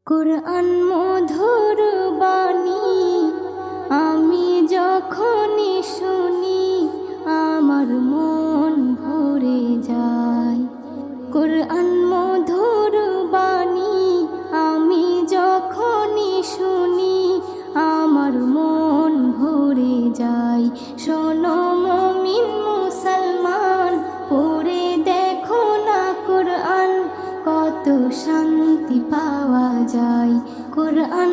কুরআন মধুর বাণী আমি যখনই শুনি আমার মন ভরে যায়। কুরআন মধুর বাণী আমি যখনই শুনি আমার মন ভরে যায়। শোনো মুমিন মুসলমান, পড়ে দেখো না কুরআন, কত শান্তি পাওয়া যায়। কুরআন